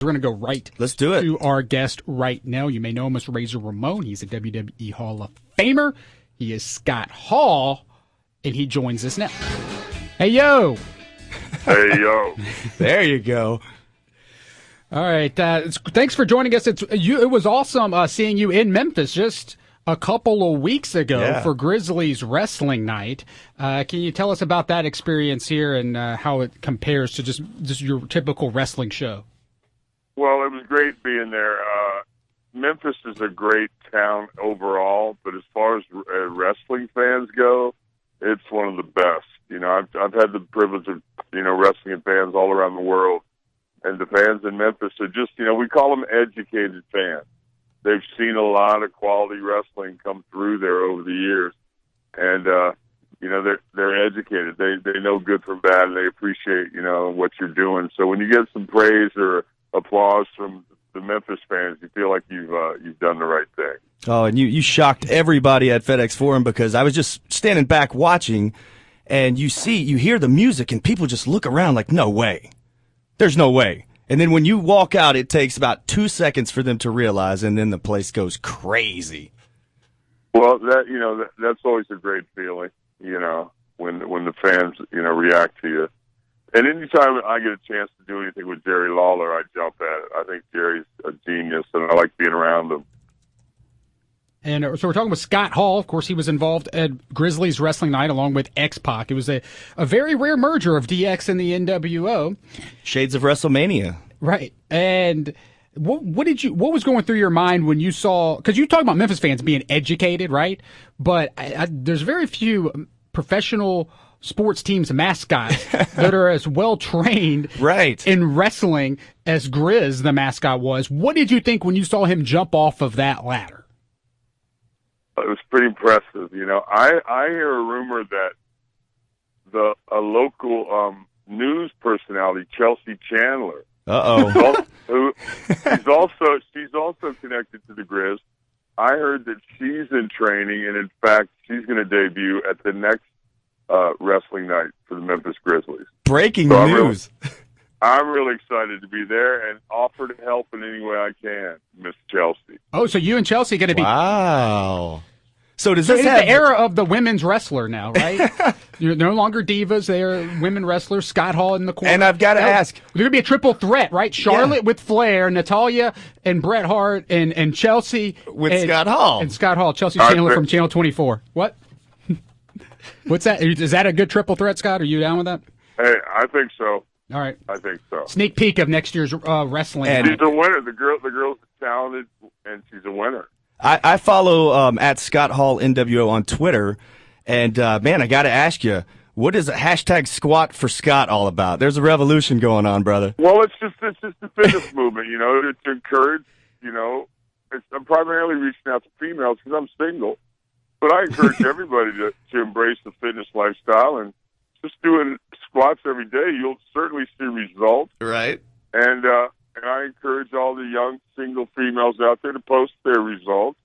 We're going to go right Let's do it. to our guest right now. You may know him as Razor Ramon. He's a WWE Hall of Famer. He is Scott Hall, and he joins us now. Hey, yo. Hey, yo. There you go. All right. Thanks for joining us. It was awesome seeing you in Memphis just a couple of weeks ago for Grizzlies Wrestling Night. Can you tell us about that experience here and how it compares to just your typical wrestling show? Well, it was great being there. Memphis is a great town overall, but as far as wrestling fans go, it's one of the best. You know, I've had the privilege of, wrestling fans all around the world, and the fans in Memphis are just, we call them educated fans. They've seen a lot of quality wrestling come through there over the years, and they're educated. They know good from bad, and they appreciate what you're doing. So when you get some praise or applause from the Memphis fans, you feel like you've done the right thing. Oh, and you shocked everybody at FedEx Forum, because I was just standing back watching, and you hear the music, and people just look around like, no way. There's no way. And then when you walk out, it takes about 2 seconds for them to realize, and then the place goes crazy. Well, that's always a great feeling, when the fans, react to you. And anytime I get a chance to do anything with Jerry Lawler, I jump at it. I think Jerry's a genius, and I like being around him. And so we're talking with Scott Hall. Of course, he was involved at Grizzlies Wrestling Night along with X-Pac. It was a very rare merger of DX and the NWO. Shades of WrestleMania. Right. And what was going through your mind when you saw, because you talk about Memphis fans being educated, right? But there's very few professional sports teams mascots that are as well trained in wrestling as Grizz, the mascot, was. What did you think when you saw him jump off of that ladder? It was pretty impressive. I hear a rumor that a local news personality, Chelsea Chandler, she's also connected to the Grizz. I heard that she's in training, and in fact, she's going to debut at the next wrestling night for the Memphis Grizzlies. Breaking news. I'm really excited to be there and offer to help in any way I can, Miss Chelsea. Oh, so you and Chelsea are going to be... Wow. So it's the era of the women's wrestler now, right? You're no longer divas. They're women wrestlers. Scott Hall in the corner. And I've got to ask. There's going to be a triple threat, right? Charlotte with Flair, Natalya and Bret Hart, and Chelsea. With Scott Hall. And Scott Hall. Chelsea Chandler from Channel 24. What? What's that? Is that a good triple threat, Scott? Are you down with that? Hey, I think so. All right. I think so. Sneak peek of next year's wrestling. And she's a winner. The girl's talented, and she's a winner. I follow at Scott Hall NWO on Twitter, and man, I got to ask you, what is a hashtag squat for Scott all about? There's a revolution going on, brother. Well, it's just the fitness movement, to encourage. I'm primarily reaching out to females because I'm single, but I encourage everybody to embrace the fitness lifestyle, and just doing squats every day, you'll certainly see results. Right. And I encourage all the young single females out there to post their results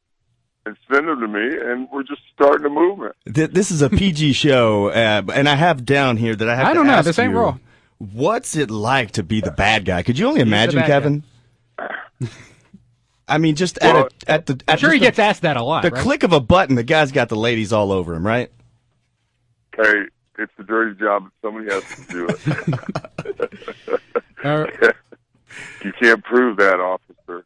and send them to me, and we're just starting a movement. This is a PG show, and I have down here that I have to ask you. I don't know. This ain't raw. What's it like to be the bad guy? Could you only imagine, Kevin? I mean, just at the... I'm sure he gets asked that a lot, The click of a button, the guy's got the ladies all over him, right? Hey, it's a dirty job, but somebody has to do it. You can't prove that, officer.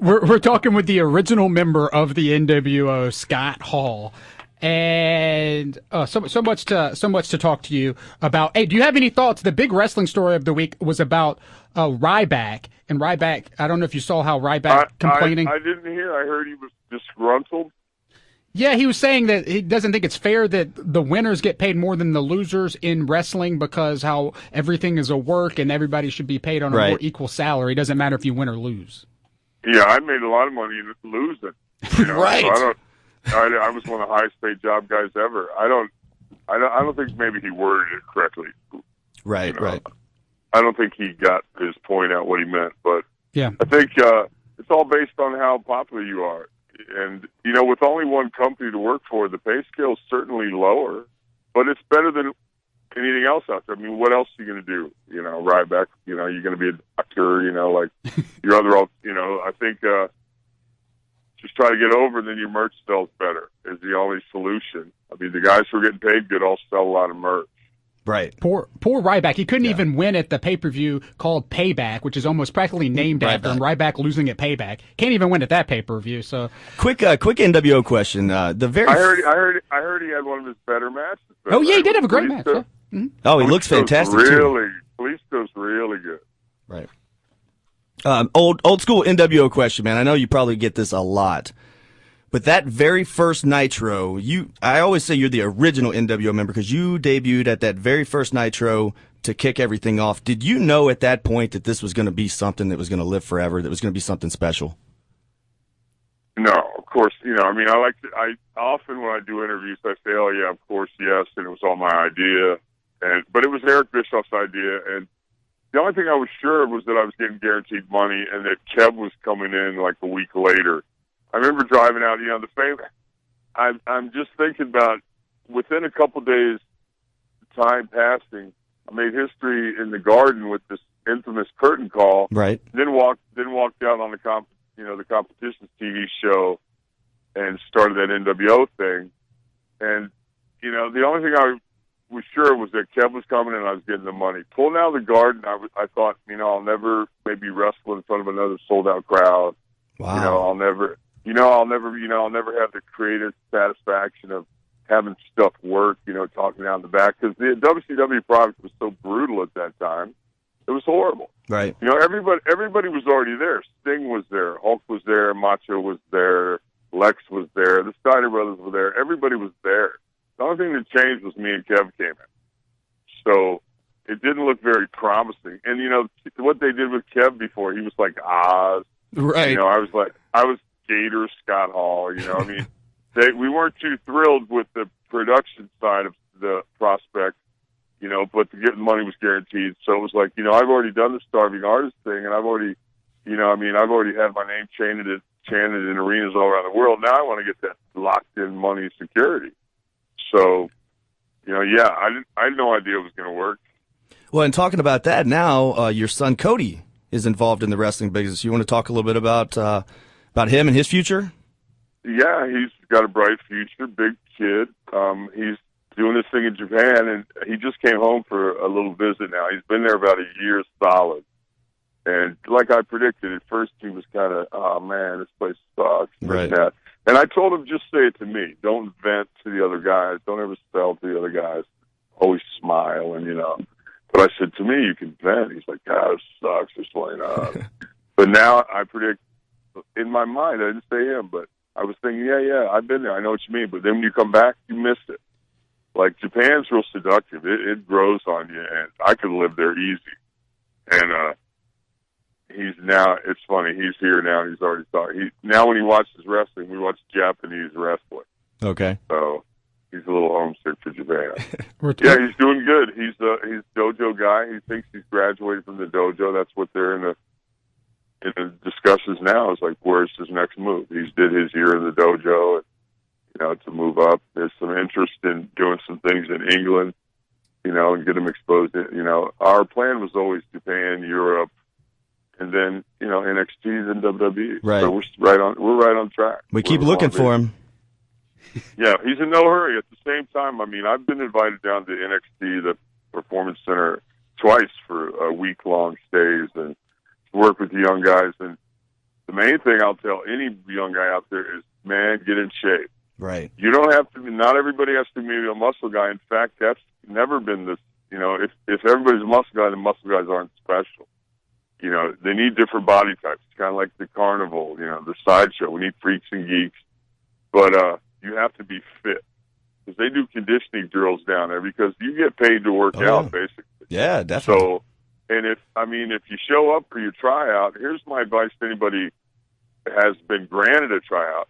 We're talking with the original member of the NWO, Scott Hall, and so much to talk to you about. Hey, do you have any thoughts? The big wrestling story of the week was about Ryback, and Ryback. I don't know if you saw how Ryback complaining. I didn't hear. I heard he was disgruntled. Yeah, he was saying that he doesn't think it's fair that the winners get paid more than the losers in wrestling because how everything is a work and everybody should be paid on a more equal salary. It doesn't matter if you win or lose. Yeah, I made a lot of money losing. Right. So I was one of the highest paid job guys ever. I don't think maybe he worded it correctly. Right. I don't think he got his point out what he meant, but yeah, I think it's all based on how popular you are. And, with only one company to work for, the pay scale is certainly lower, but it's better than anything else out there. I mean, what else are you going to do? You know, Ryback, you know, you're going to be a doctor, you know, like your other, you know, I think just try to get over, and then your merch sells better is the only solution. I mean, the guys who are getting paid good all sell a lot of merch. Right. Poor Ryback. He couldn't even win at the pay-per-view called Payback, which is almost practically named after him. Ryback losing at Payback. Can't even win at that pay-per-view. So quick NWO question. I heard he had one of his better matches. Oh yeah, he did have a great match. Yeah. Mm-hmm. Oh, he looks fantastic too. Kalisto's really good. Right. Old school NWO question, man. I know you probably get this a lot. But that very first Nitro, I always say you're the original NWO member because you debuted at that very first Nitro to kick everything off. Did you know at that point that this was going to be something that was going to live forever, that was going to be something special? No, of course, you know, I mean, I often when I do interviews, I say, oh yeah, of course, yes, and it was all my idea. But it was Eric Bischoff's idea, and the only thing I was sure of was that I was getting guaranteed money and that Kev was coming in like a week later. I remember driving out, you know, I'm just thinking about within a couple days, time passing, I made history in the Garden with this infamous curtain call. Right. Then walked out on the competitions TV show and started that NWO thing. And, you know, the only thing I was sure was that Kev was coming and I was getting the money. Pulling out of the Garden, I thought, you know, I'll never maybe wrestle in front of another sold out crowd. Wow. You know, I'll never have the creative satisfaction of having stuff work, you know, talking down the back. Because the WCW product was so brutal at that time. It was horrible. Right. You know, everybody was already there. Sting was there. Hulk was there. Macho was there. Lex was there. The Steiner brothers were there. Everybody was there. The only thing that changed was me and Kev came in. So it didn't look very promising. And, you know, what they did with Kev before, he was like Oz. Right. You know, I was Gator Scott Hall, you know, I mean, we weren't too thrilled with the production side of the prospect, you know, but the money was guaranteed. So it was like, you know, I've already done the Starving Artist thing, and I've already had my name chanted in arenas all around the world. Now I want to get that locked in money security. So, you know, yeah, I had no idea it was going to work. Well, and talking about that now, your son Cody is involved in the wrestling business. You want to talk a little bit about him and his future? Yeah, he's got a bright future, big kid. He's doing this thing in Japan, and he just came home for a little visit now. He's been there about a year solid. And like I predicted, at first he was kind of, oh, man, this place sucks. Right. And I told him, just say it to me. Don't vent to the other guys. Don't ever spell to the other guys. Always smile, and, you know. But I said, to me, you can vent. He's like, God, it sucks. It's like, But now I predict, in my mind, I didn't say him, but I was thinking, yeah, I've been there. I know what you mean. But then when you come back, you miss it. Like, Japan's real seductive. It grows on you, and I could live there easy. And it's funny, he's here now, and he's already talking. Now when he watches wrestling, we watch Japanese wrestling. Okay. So he's a little homesick for Japan. Yeah, he's doing good. He's dojo guy. He thinks he's graduated from the dojo. That's what they're in the discussions now. Is like, where's his next move? He's did his year in the dojo, and, you know, to move up. There's some interest in doing some things in England, you know, and get him exposed. You know, our plan was always Japan, Europe, and then, you know, NXT, then WWE. Right. So we're right on track. We keep looking for him. Yeah, he's in no hurry. At the same time, I mean, I've been invited down to NXT, the Performance Center, twice for week-long stays and work with the young guys. And the main thing I'll tell any young guy out there is, man, get in shape. Right. You don't have to be, not everybody has to be a muscle guy. In fact, that's never been this, you know, if everybody's a muscle guy, then muscle guys aren't special. You know, they need different body types. It's kind of like the carnival, you know, the sideshow. We need freaks and geeks. But you have to be fit. Because they do conditioning drills down there because you get paid to work out, basically. Yeah, definitely. So, and if you show up for your tryout, here's my advice to anybody that has been granted a tryout.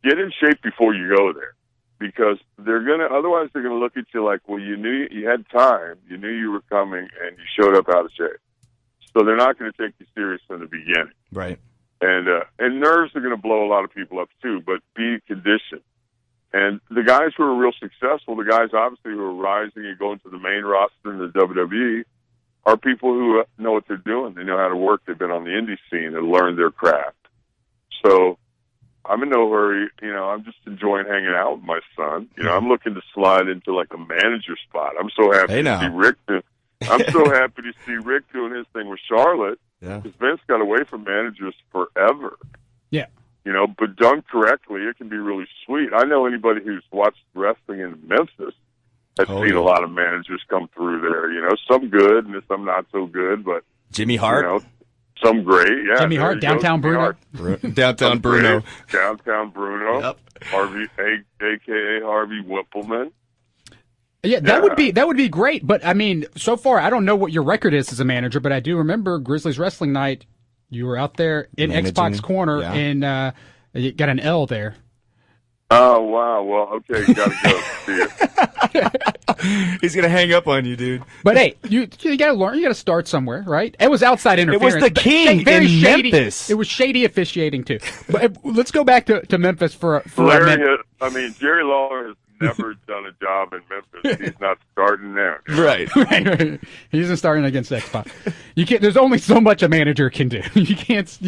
Get in shape before you go there. Because otherwise they're gonna look at you like, well, you knew you had time, you knew you were coming, and you showed up out of shape. So they're not going to take you serious from the beginning. Right. And nerves are going to blow a lot of people up too, but be conditioned. And the guys who are real successful, the guys obviously who are rising and going to the main roster in the WWE, are people who know what they're doing. They know how to work. They've been on the indie scene and learned their craft. So I'm in no hurry. I'm just enjoying hanging out with my son. I'm looking to slide into like a manager spot. I'm so happy to see Rick. I'm so happy to see Rick doing his thing with Charlotte. Yeah. Because Vince got away from managers forever. Yeah. But done correctly, it can be really sweet. I know anybody who's watched wrestling in Memphis has seen a lot of managers come through there. Some good and some not so good, but Jimmy Hart. Some great, yeah. Jimmy Hart, Downtown Bruno. Downtown Bruno. Downtown Bruno. Yep. Harvey, a.k.a. Harvey Whippleman. Yeah, that would be great. But I mean, so far, I don't know what your record is as a manager, but I do remember Grizzlies Wrestling Night. You were out there in Xbox Corner, and you got an L there. Oh, wow. Well, okay, you got to go. See you. He's going to hang up on you, dude. But hey, you got to learn. You got to start somewhere, right? It was outside interference. It was the king very in shady. Memphis. It was shady officiating, too. But let's go back to Memphis for a minute. Jerry Lawler has never done a job in Memphis. He's not starting there. Right. Right. He isn't starting against Xbox. You can't. There's only so much a manager can do. You can't.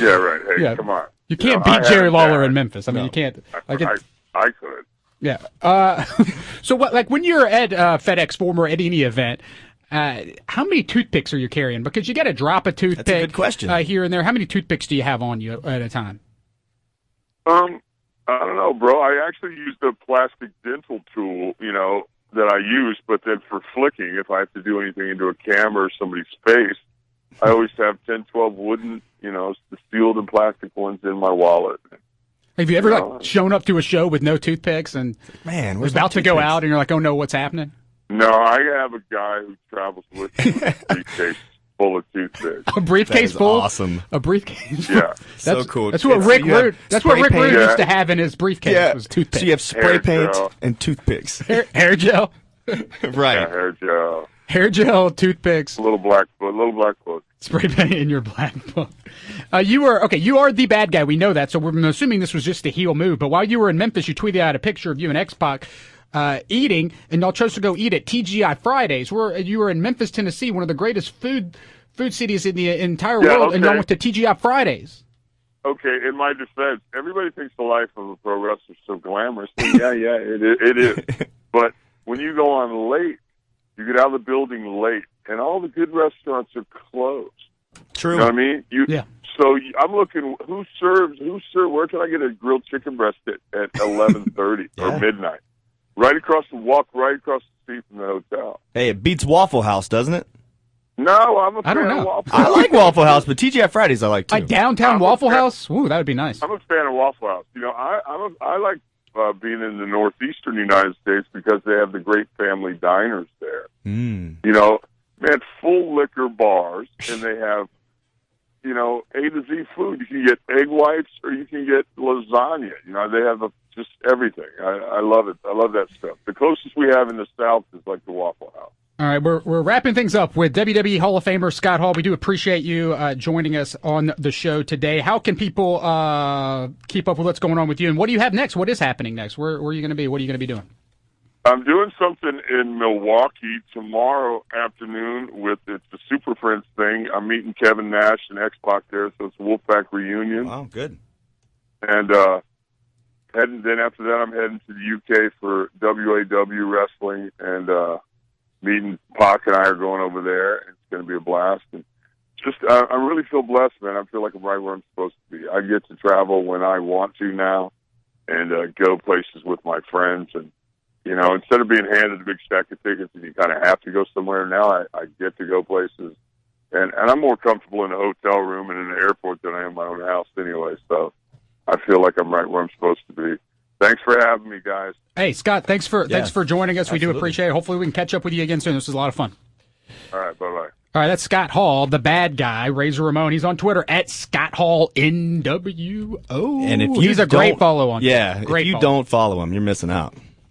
Yeah, right. Hey, come on. You can't beat Jerry Lawler in Memphis. I mean, you can't. I could. Yeah. So what? Like when you're at FedEx Forum or at any event, how many toothpicks are you carrying? Because you got to drop a toothpick. That's a good question. Here and there. How many toothpicks do you have on you at a time? I don't know, bro. I actually use the plastic dental tool, that I use, but then for flicking, if I have to do anything into a camera or somebody's face, I always have 10, 12 wooden, the sealed and plastic ones in my wallet. Have you ever shown up to a show with no toothpicks and man, we're about to go out and you're like, oh no, what's happening? No, I have a guy who travels with me with a briefcase full of toothpicks. A briefcase full? Awesome. A briefcase full? Yeah. So cool. That's what Rick Rude used to Yeah. have in his briefcase was toothpicks. So you have spray Hair paint gel. and toothpicks. Hair gel. Right. Yeah, hair gel. Hair gel, toothpicks, Little black book. spray paint in your black book. You are the bad guy. We know that. So we're assuming this was just a heel move. But while you were in Memphis, you tweeted out a picture of you and X-Pac eating, and y'all chose to go eat at TGI Fridays. You were in Memphis, Tennessee, one of the greatest food cities in the entire world, and y'all went to TGI Fridays. Okay, in my defense, everybody thinks the life of a pro wrestler is so glamorous. And yeah, it is. But when you go on late, you get out of the building late, and all the good restaurants are closed. True. You know what I mean? Yeah. So I'm looking, where can I get a grilled chicken breast at 11:30 or midnight? Walk right across the street from the hotel. Hey, it beats Waffle House, doesn't it? No, I'm a fan don't of know. Waffle I House. like Waffle House, but TGI Fridays I like too. A downtown I'm a Waffle fan. House? Ooh, that would be nice. I'm a fan of Waffle House. I like being in the northeastern United States because they have the great family diners there. Man, full liquor bars, and they have, A to Z food. You can get egg whites or you can get lasagna. They have just everything. I love it. I love that stuff. The closest we have in the South is like the Waffle House. All right, we're wrapping things up with WWE Hall of Famer Scott Hall. We do appreciate you joining us on the show today. How can people keep up with what's going on with you, and what do you have next? What is happening next? Where are you going to be? What are you going to be doing? I'm doing something in Milwaukee tomorrow afternoon it's the Super Friends thing. I'm meeting Kevin Nash and X-Pac there, so it's a Wolfpack reunion. Wow, good. And then after that, I'm heading to the UK for WAW wrestling, and meeting Pac and I are going over there. It's going to be a blast. And I really feel blessed, man. I feel like I'm right where I'm supposed to be. I get to travel when I want to now, and go places with my friends. And instead of being handed a big stack of tickets and you kind of have to go somewhere, now I get to go places. And I'm more comfortable in a hotel room and in the airport than I am in my own house anyway. So I feel like I'm right where I'm supposed to be. Thanks for having me, guys. Hey, Scott, thanks for joining us. We do appreciate it. Hopefully we can catch up with you again soon. This was a lot of fun. All right, bye-bye. All right, that's Scott Hall, the bad guy, Razor Ramon. He's on Twitter at Scott Hall NWO. And if he's a great follow on Twitter. If you don't follow him, you're missing out.